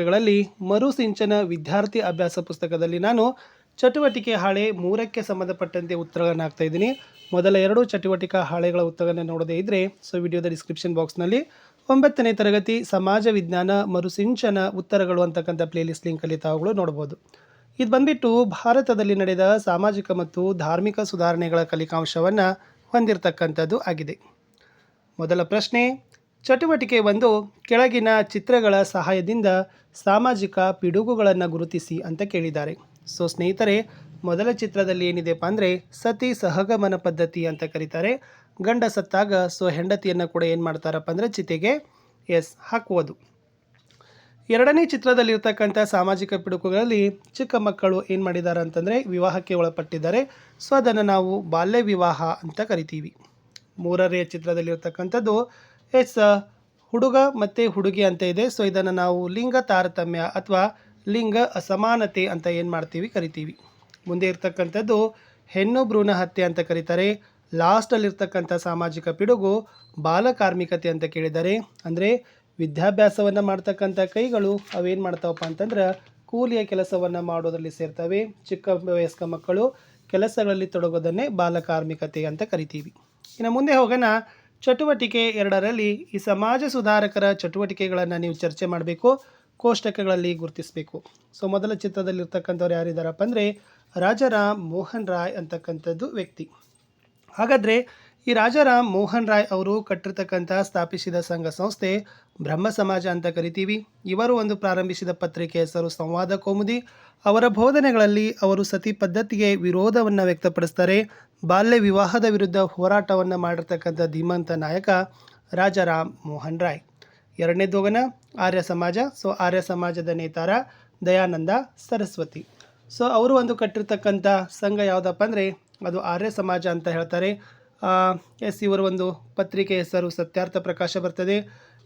ಗಳಲ್ಲಿ ಮರುಸಿಂಚನ ವಿದ್ಯಾರ್ಥಿ ಅಭ್ಯಾಸ ಪುಸ್ತಕದಲ್ಲಿ ನಾನು ಚಟುವಟಿಕೆ ಹಾಳೆ 3ಕ್ಕೆ ಸಂಬಂಧಪಟ್ಟಂತೆ ಉತ್ತರಗಳನ್ನು ಹಾಕ್ತಾ ಇದ್ದೀನಿ. ಮೊದಲ 2 ಚಟುವಟಿಕಾ ಹಾಳೆಗಳ ಉತ್ತರಗಳನ್ನು ನೋಡದೇ ಇದ್ದರೆ ವಿಡಿಯೋದ ಡಿಸ್ಕ್ರಿಪ್ಷನ್ ಬಾಕ್ಸ್ನಲ್ಲಿ 9ನೇ ತರಗತಿ ಸಮಾಜ ವಿಜ್ಞಾನ ಮರುಸಿಂಚನ ಉತ್ತರಗಳು ಅಂತಕ್ಕಂಥ ಪ್ಲೇಲಿಸ್ಟ್ ಲಿಂಕಲ್ಲಿ ತಾವುಗಳು ನೋಡ್ಬೋದು. ಇದು ಬಂದ್ಬಿಟ್ಟು ಭಾರತದಲ್ಲಿ ನಡೆದ ಸಾಮಾಜಿಕ ಮತ್ತು ಧಾರ್ಮಿಕ ಸುಧಾರಣೆಗಳ ಕಲಿಕಾಂಶವನ್ನು ಹೊಂದಿರತಕ್ಕಂಥದ್ದು ಆಗಿದೆ. ಮೊದಲ ಪ್ರಶ್ನೆ, ಚಟುವಟಿಕೆ 1 ಕೆಳಗಿನ ಚಿತ್ರಗಳ ಸಹಾಯದಿಂದ ಸಾಮಾಜಿಕ ಪಿಡುಗುಗಳನ್ನು ಗುರುತಿಸಿ ಅಂತ ಕೇಳಿದ್ದಾರೆ. ಸ್ನೇಹಿತರೆ, ಮೊದಲ ಚಿತ್ರದಲ್ಲಿ ಏನಿದೆಪ್ಪ ಅಂದರೆ ಸತಿ ಸಹಗಮನ ಪದ್ಧತಿ ಅಂತ ಕರೀತಾರೆ. ಗಂಡ ಸತ್ತಾಗ ಹೆಂಡತಿಯನ್ನು ಕೂಡ ಏನು ಮಾಡ್ತಾರಪ್ಪ ಅಂದರೆ ಚಿತೆಗೆ ಹಾಕುವುದು. ಎರಡನೇ ಚಿತ್ರದಲ್ಲಿರ್ತಕ್ಕಂಥ ಸಾಮಾಜಿಕ ಪಿಡುಗುಗಳಲ್ಲಿ ಚಿಕ್ಕ ಮಕ್ಕಳು ಏನು ಮಾಡಿದ್ದಾರೆ ಅಂತಂದರೆ ವಿವಾಹಕ್ಕೆ ಒಳಪಟ್ಟಿದ್ದಾರೆ. ಅದನ್ನು ನಾವು ಬಾಲ್ಯ ವಿವಾಹ ಅಂತ ಕರಿತೀವಿ. ಮೂರನೇ ಚಿತ್ರದಲ್ಲಿರ್ತಕ್ಕಂಥದ್ದು ಹುಡುಗ ಮತ್ತು ಹುಡುಗಿ ಅಂತ ಇದೆ. ಇದನ್ನು ನಾವು ಲಿಂಗ ತಾರತಮ್ಯ ಅಥವಾ ಲಿಂಗ ಅಸಮಾನತೆ ಅಂತ ಏನು ಮಾಡ್ತೀವಿ ಕರಿತೀವಿ. ಮುಂದೆ ಇರ್ತಕ್ಕಂಥದ್ದು ಹೆಣ್ಣು ಭ್ರೂಣ ಹತ್ಯೆ ಅಂತ ಕರೀತಾರೆ. ಲಾಸ್ಟಲ್ಲಿರ್ತಕ್ಕಂಥ ಸಾಮಾಜಿಕ ಪಿಡುಗು ಬಾಲಕಾರ್ಮಿಕತೆ ಅಂತ ಕೇಳಿದ್ದಾರೆ. ಅಂದರೆ ವಿದ್ಯಾಭ್ಯಾಸವನ್ನು ಮಾಡ್ತಕ್ಕಂಥ ಕೈಗಳು ಅವೇನು ಮಾಡ್ತಾವಪ್ಪ ಅಂತಂದ್ರೆ ಕೂಲಿಯ ಕೆಲಸವನ್ನು ಮಾಡೋದರಲ್ಲಿ ಸೇರ್ತವೆ. ಚಿಕ್ಕ ವಯಸ್ಕ ಮಕ್ಕಳು ಕೆಲಸಗಳಲ್ಲಿ ತೊಡಗೋದನ್ನೇ ಬಾಲಕಾರ್ಮಿಕತೆ ಅಂತ ಕರಿತೀವಿ. ಇನ್ನು ಮುಂದೆ ಹೋಗೋಣ. ಚಟುವಟಿಕೆ 2ರಲ್ಲಿ ಈ ಸಮಾಜ ಸುಧಾರಕರ ಚಟುವಟಿಕೆಗಳನ್ನು ನೀವು ಚರ್ಚೆ ಮಾಡಬೇಕು, ಕೋಷ್ಟಕಗಳಲ್ಲಿ ಗುರುತಿಸಬೇಕು. ಮೊದಲ ಚಿತ್ರದಲ್ಲಿರ್ತಕ್ಕಂಥವ್ರು ಯಾರಿದ್ದಾರಪ್ಪ ಅಂದರೆ ರಾಜಾರಾಮ್ ಮೋಹನ್ ರಾಯ್ ಅಂತಕ್ಕಂಥದ್ದು ವ್ಯಕ್ತಿ. ಹಾಗಾದರೆ ಈ ರಾಜಾರಾಮ್ ಮೋಹನ್ ರಾಯ್ ಅವರು ಕಟ್ಟಿರ್ತಕ್ಕಂಥ ಸ್ಥಾಪಿಸಿದ ಸಂಘ ಸಂಸ್ಥೆ ಬ್ರಹ್ಮ ಸಮಾಜ ಅಂತ ಕರಿತೀವಿ. ಇವರು ಒಂದು ಪ್ರಾರಂಭಿಸಿದ ಪತ್ರಿಕೆ ಹೆಸರು ಸಂವಾದ ಕೌಮುದಿ. ಅವರ ಬೋಧನೆಗಳಲ್ಲಿ ಅವರು ಸತಿ ಪದ್ಧತಿಗೆ ವಿರೋಧವನ್ನು ವ್ಯಕ್ತಪಡಿಸ್ತಾರೆ. ಬಾಲ್ಯ ವಿವಾಹದ ವಿರುದ್ಧ ಹೋರಾಟವನ್ನು ಮಾಡಿರ್ತಕ್ಕಂಥ ಧೀಮಂತ ನಾಯಕ ರಾಜಾರಾಮ್ ಮೋಹನ್ ರಾಯ್. ಎರಡನೇದು ಹೋಗೋಣ, ಆರ್ಯ ಸಮಾಜ. ಆರ್ಯ ಸಮಾಜದ ನೇತಾರ ದಯಾನಂದ ಸರಸ್ವತಿ. ಅವರು ಒಂದು ಕಟ್ಟಿರ್ತಕ್ಕಂಥ ಸಂಘ ಯಾವುದಪ್ಪ ಅಂದರೆ ಅದು ಆರ್ಯ ಸಮಾಜ ಅಂತ ಹೇಳ್ತಾರೆ. ಇವರು ಒಂದು ಪತ್ರಿಕೆ ಹೆಸರು ಸತ್ಯಾರ್ಥ ಪ್ರಕಾಶ ಬರ್ತದೆ.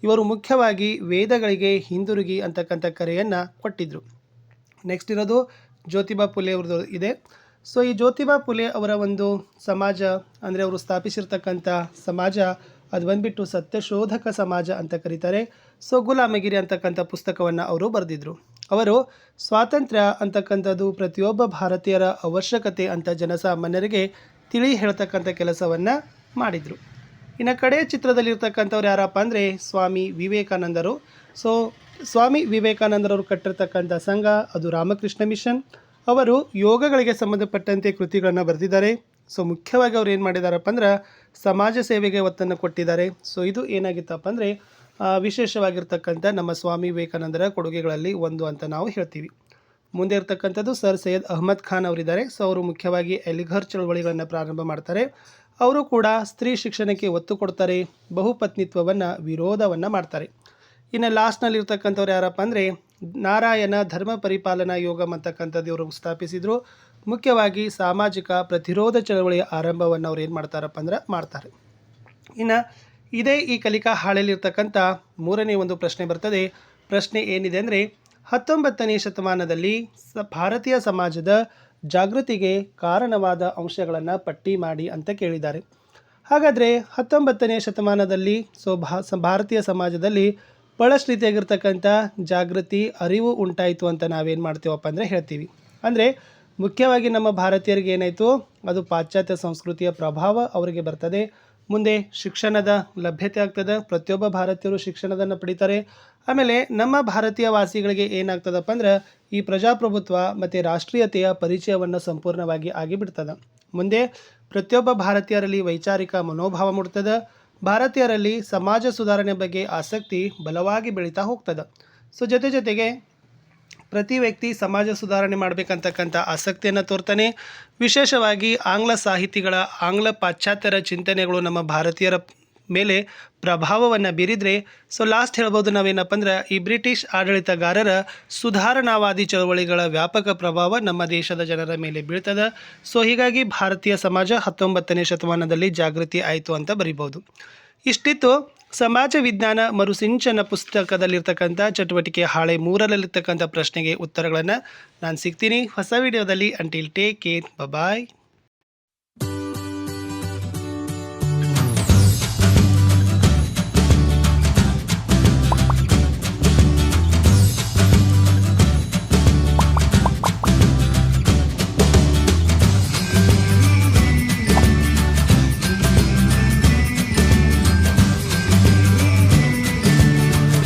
ಇವರು ಮುಖ್ಯವಾಗಿ ವೇದಗಳಿಗೆ ಹಿಂದಿರುಗಿ ಅಂತಕ್ಕಂಥ ಕರೆಯನ್ನು ಕೊಟ್ಟಿದ್ದರು. ನೆಕ್ಸ್ಟ್ ಇರೋದು ಜ್ಯೋತಿಬಾ ಫುಲೆ ಅವ್ರದ್ದು ಇದೆ. ಈ ಜ್ಯೋತಿಬಾ ಫುಲೆ ಅವರ ಒಂದು ಸಮಾಜ ಅಂದರೆ ಅವರು ಸ್ಥಾಪಿಸಿರ್ತಕ್ಕಂಥ ಸಮಾಜ ಅದು ಬಂದುಬಿಟ್ಟು ಸತ್ಯಶೋಧಕ ಸಮಾಜ ಅಂತ ಕರೀತಾರೆ. ಗುಲಾಮಗಿರಿ ಅಂತಕ್ಕಂಥ ಪುಸ್ತಕವನ್ನು ಅವರು ಬರೆದಿದ್ರು. ಅವರು ಸ್ವಾತಂತ್ರ್ಯ ಅಂತಕ್ಕಂಥದ್ದು ಪ್ರತಿಯೊಬ್ಬ ಭಾರತೀಯರ ಅವಶ್ಯಕತೆ ಅಂತ ಜನಸಾಮಾನ್ಯರಿಗೆ ತಿಳಿ ಹೇಳ್ತಕ್ಕಂಥ ಕೆಲಸವನ್ನು ಮಾಡಿದರು. ಇನ್ನು ಕಡೆಯ ಚಿತ್ರದಲ್ಲಿರ್ತಕ್ಕಂಥವ್ರು ಯಾರಪ್ಪ ಅಂದರೆ ಸ್ವಾಮಿ ವಿವೇಕಾನಂದರು. ಸ್ವಾಮಿ ವಿವೇಕಾನಂದರವರು ಕಟ್ಟಿರ್ತಕ್ಕಂಥ ಸಂಘ ಅದು ರಾಮಕೃಷ್ಣ ಮಿಷನ್. ಅವರು ಯೋಗಗಳಿಗೆ ಸಂಬಂಧಪಟ್ಟಂತೆ ಕೃತಿಗಳನ್ನು ಬರೆದಿದ್ದಾರೆ. ಮುಖ್ಯವಾಗಿ ಅವ್ರು ಏನು ಮಾಡಿದಾರಪ್ಪ ಅಂದ್ರೆ ಸಮಾಜ ಸೇವೆಗೆ ಒತ್ತನ್ನು ಕೊಟ್ಟಿದ್ದಾರೆ. ಇದು ಏನಾಗಿತ್ತಪ್ಪ ಅಂದರೆ ವಿಶೇಷವಾಗಿರ್ತಕ್ಕಂಥ ನಮ್ಮ ಸ್ವಾಮಿ ವಿವೇಕಾನಂದರ ಕೊಡುಗೆಗಳಲ್ಲಿ ಒಂದು ಅಂತ ನಾವು ಹೇಳ್ತೀವಿ. ಮುಂದೆ ಇರ್ತಕ್ಕಂಥದ್ದು ಸರ್ ಸೈಯದ್ ಅಹಮದ್ ಖಾನ್ ಅವರಿದ್ದಾರೆ. ಅವರು ಮುಖ್ಯವಾಗಿ ಎಲಿಘರ್ ಚಳವಳಿಗಳನ್ನು ಪ್ರಾರಂಭ ಮಾಡ್ತಾರೆ. ಅವರು ಕೂಡ ಸ್ತ್ರೀ ಶಿಕ್ಷಣಕ್ಕೆ ಒತ್ತು ಕೊಡ್ತಾರೆ. ಬಹುಪತ್ನಿತ್ವವನ್ನು ವಿರೋಧವನ್ನು ಮಾಡ್ತಾರೆ. ಇನ್ನು ಲಾಸ್ಟ್ನಲ್ಲಿ ಇರ್ತಕ್ಕಂಥವ್ರು ಯಾರಪ್ಪ ಅಂದರೆ ನಾರಾಯಣ ಧರ್ಮ ಪರಿಪಾಲನಾ ಯೋಗಂ ಅಂತಕ್ಕಂಥದ್ದು ಇವರು ಸ್ಥಾಪಿಸಿದರು. ಮುಖ್ಯವಾಗಿ ಸಾಮಾಜಿಕ ಪ್ರತಿರೋಧ ಚಳವಳಿಯ ಆರಂಭವನ್ನು ಅವ್ರು ಏನು ಮಾಡ್ತಾರಪ್ಪ ಅಂದ್ರೆ ಮಾಡ್ತಾರೆ. ಇನ್ನು ಇದೇ ಈ ಕಲಿಕಾ ಹಾಳೆಯಲ್ಲಿರ್ತಕ್ಕಂಥ ಮೂರನೇ ಒಂದು ಪ್ರಶ್ನೆ ಬರ್ತದೆ. ಪ್ರಶ್ನೆ ಏನಿದೆ ಅಂದರೆ 19ನೇ ಶತಮಾನದಲ್ಲಿ ಭಾರತೀಯ ಸಮಾಜದ ಜಾಗೃತಿಗೆ ಕಾರಣವಾದ ಅಂಶಗಳನ್ನು ಪಟ್ಟಿ ಮಾಡಿ ಅಂತ ಕೇಳಿದ್ದಾರೆ. ಹಾಗಾದರೆ 19ನೇ ಶತಮಾನದಲ್ಲಿ ಭಾರತೀಯ ಸಮಾಜದಲ್ಲಿ ಬಹಳಷ್ಟು ರೀತಿಯಾಗಿರ್ತಕ್ಕಂಥ ಜಾಗೃತಿ ಅರಿವು ಉಂಟಾಯಿತು ಅಂತ ನಾವೇನು ಮಾಡ್ತೀವಪ್ಪ ಅಂದರೆ ಹೇಳ್ತೀವಿ. ಅಂದರೆ ಮುಖ್ಯವಾಗಿ ನಮ್ಮ ಭಾರತೀಯರಿಗೆ ಏನಾಯಿತು, ಅದು ಪಾಶ್ಚಾತ್ಯ ಸಂಸ್ಕೃತಿಯ ಪ್ರಭಾವ ಅವರಿಗೆ ಬರ್ತದೆ. ಮುಂದೆ ಶಿಕ್ಷಣದ ಲಭ್ಯತೆ ಆಗ್ತದೆ. ಪ್ರತಿಯೊಬ್ಬ ಭಾರತೀಯರು ಶಿಕ್ಷಣವನ್ನು ಪಡಿತಾರೆ. ಆಮೇಲೆ ನಮ್ಮ ಭಾರತೀಯ ವಾಸಿಗಳಿಗೆ ಏನಾಗ್ತದಪ್ಪ ಅಂದ್ರೆ ಈ ಪ್ರಜಾಪ್ರಭುತ್ವ ಮತ್ತು ರಾಷ್ಟ್ರೀಯತೆಯ ಪರಿಚಯವನ್ನು ಸಂಪೂರ್ಣವಾಗಿ ಆಗಿಬಿಡ್ತದೆ. ಮುಂದೆ ಪ್ರತಿಯೊಬ್ಬ ಭಾರತೀಯರಲ್ಲಿ ವೈಚಾರಿಕ ಮನೋಭಾವ ಮೂಡ್ತದೆ. ಭಾರತೀಯರಲ್ಲಿ ಸಮಾಜ ಸುಧಾರಣೆ ಬಗ್ಗೆ ಆಸಕ್ತಿ ಬಲವಾಗಿ ಬೆಳೀತಾ ಹೋಗ್ತದೆ. ಜೊತೆಗೆ ಪ್ರತಿ ವ್ಯಕ್ತಿ ಸಮಾಜ ಸುಧಾರಣೆ ಮಾಡಬೇಕಂತಕ್ಕಂಥ ಆಸಕ್ತಿಯನ್ನು ತೋರ್ತಾನೆ. ವಿಶೇಷವಾಗಿ ಆಂಗ್ಲ ಸಾಹಿತಿಗಳ ಆಂಗ್ಲ ಪಾಶ್ಚಾತ್ಯರ ಚಿಂತನೆಗಳು ನಮ್ಮ ಭಾರತೀಯರ ಮೇಲೆ ಪ್ರಭಾವವನ್ನು ಬೀರಿದರೆ ಲಾಸ್ಟ್ ಹೇಳ್ಬೋದು ನಾವೇನಪ್ಪ ಅಂದ್ರೆ ಈ ಬ್ರಿಟಿಷ್ ಆಡಳಿತಗಾರರ ಸುಧಾರಣಾವಾದಿ ಚಳವಳಿಗಳ ವ್ಯಾಪಕ ಪ್ರಭಾವ ನಮ್ಮ ದೇಶದ ಜನರ ಮೇಲೆ ಬೀಳ್ತದೆ. ಹೀಗಾಗಿ ಭಾರತೀಯ ಸಮಾಜ 19ನೇ ಶತಮಾನದಲ್ಲಿ ಜಾಗೃತಿ ಆಯಿತು ಅಂತ ಬರಿಬೋದು. ಇಷ್ಟಿತ್ತು ಸಮಾಜ ವಿಜ್ಞಾನ ಮರುಸಿಂಚನ ಪುಸ್ತಕದಲ್ಲಿರ್ತಕ್ಕಂಥ ಚಟುವಟಿಕೆ ಹಾಳೆ 3ರಲ್ಲಿರ್ತಕ್ಕಂಥ ಪ್ರಶ್ನೆಗೆ ಉತ್ತರಗಳನ್ನು ನಾನು ಸಿಗ್ತೀನಿ ಹೊಸ ವಿಡಿಯೋದಲ್ಲಿ. ಅಂಟಿಲ್ ಟೇಕ್ ಕೇರ್, ಬಾಯ್.